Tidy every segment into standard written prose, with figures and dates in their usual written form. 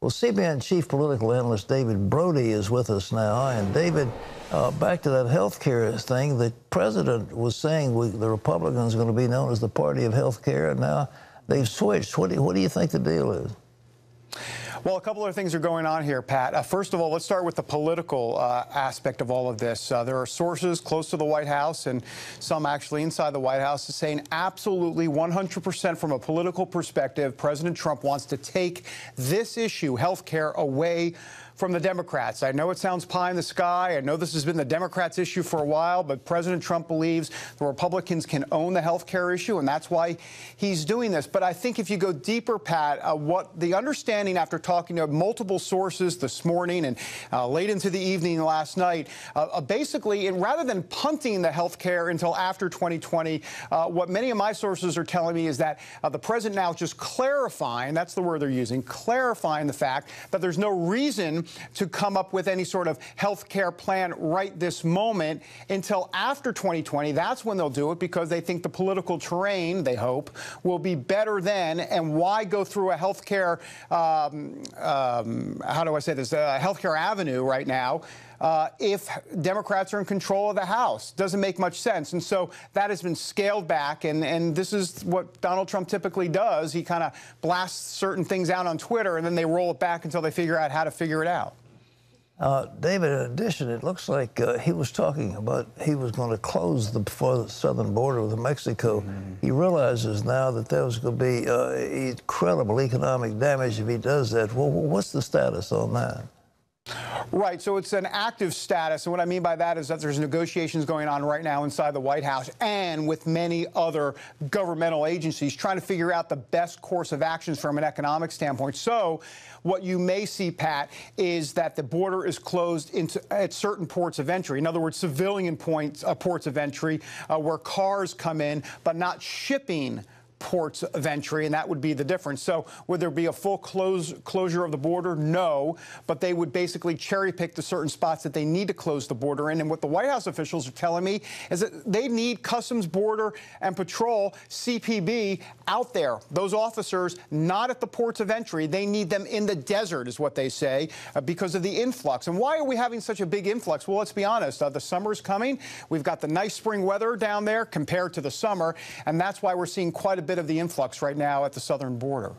Well, CBN chief political analyst David Brody is with us now. And David, back to that health care thing, the president was saying the Republicans are going to be known as the party of health care, and now they've switched. What do you think the deal is? Well, a couple of things are going on here, Pat. First of all, let's start with the political aspect of all of this. There are sources close to the White House and some actually inside the White House saying absolutely 100% from a political perspective, President Trump wants to take this issue, health care, away from the Democrats. I know it sounds pie in the sky. I know this has been the Democrats' issue for a while, but President Trump believes the Republicans can own the health care issue, and that's why he's doing this. But I think if you go deeper, Pat, what the understanding after talking to multiple sources this morning and late into the evening last night, basically, rather than punting the health care until after 2020, what many of my sources are telling me is that the president now is just clarifying, that's the word they're using, clarifying the fact that there's no reason to come up with any sort of health care plan right this moment until after 2020. That's when they'll do it, because they think the political terrain, they hope, will be better then. And why go through a health care, how do I say this, health care avenue right now if Democrats are in control of the House? Doesn't make much sense. And so that has been scaled back. And this is what Donald Trump typically does. He kind of blasts certain things out on Twitter, and then they roll it back until they figure out how to figure it out. David, in addition, it looks like he was talking about he was going to close the southern border with Mexico. He realizes now that there was going to be incredible economic damage if he does that. Well, what's the status on that? Right. So it's an active status. And what I mean by that is that there's negotiations going on right now inside the White House and with many other governmental agencies trying to figure out the best course of actions from an economic standpoint. So what you may see, Pat, is that the border is closed at certain ports of entry. In other words, civilian ports of entry where cars come in, but not shipping ports of entry, and that would be the difference. So would there be a full closure of the border? No, but they would basically cherry pick the certain spots that they need to close the border in. And what the White House officials are telling me is that they need Customs, Border and Patrol, CPB, out there. Those officers not at the ports of entry. They need them in the desert, is what they say, because of the influx. And why are we having such a big influx? Well, let's be honest. The summer's coming. We've got the nice spring weather down there compared to the summer, and that's why we're seeing quite a bit of the influx right now at the southern border.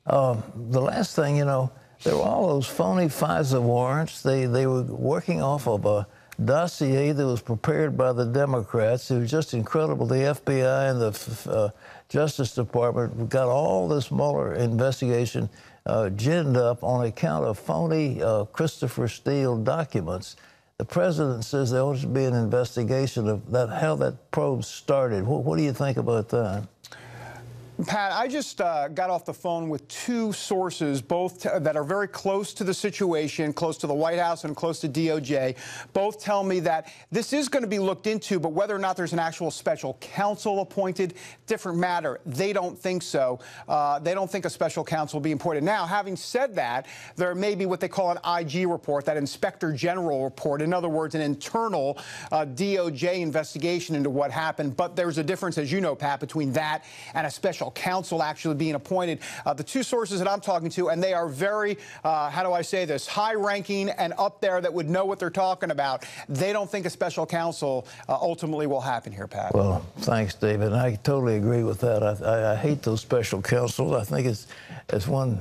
The last thing, you know, there were all those phony FISA warrants. They were working off of a dossier that was prepared by the Democrats. It was just incredible. The FBI and the Justice Department got all this Mueller investigation ginned up on account of phony Christopher Steele documents. The president says there ought to be an investigation of that, how that probe started. What do you think about that? Pat, I just got off the phone with two sources, both that are very close to the situation, close to the White House and close to DOJ. Both tell me that this is going to be looked into, but whether or not there's an actual special counsel appointed, different matter. They don't think so. They don't think a special counsel will be appointed. Now, having said that, there may be what they call an IG report, that Inspector General report. In other words, an internal DOJ investigation into what happened. But there's a difference, as you know, Pat, between that and a special counsel actually being appointed. The two sources that I'm talking to, and they are very, how do I say this, high-ranking and up there that would know what they're talking about. They don't think a special counsel ultimately will happen here, Pat. Well, thanks, David. I totally agree with that. I hate those special counsels. I think it's, as one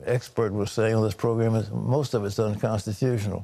expert was saying on this program, most of it's unconstitutional.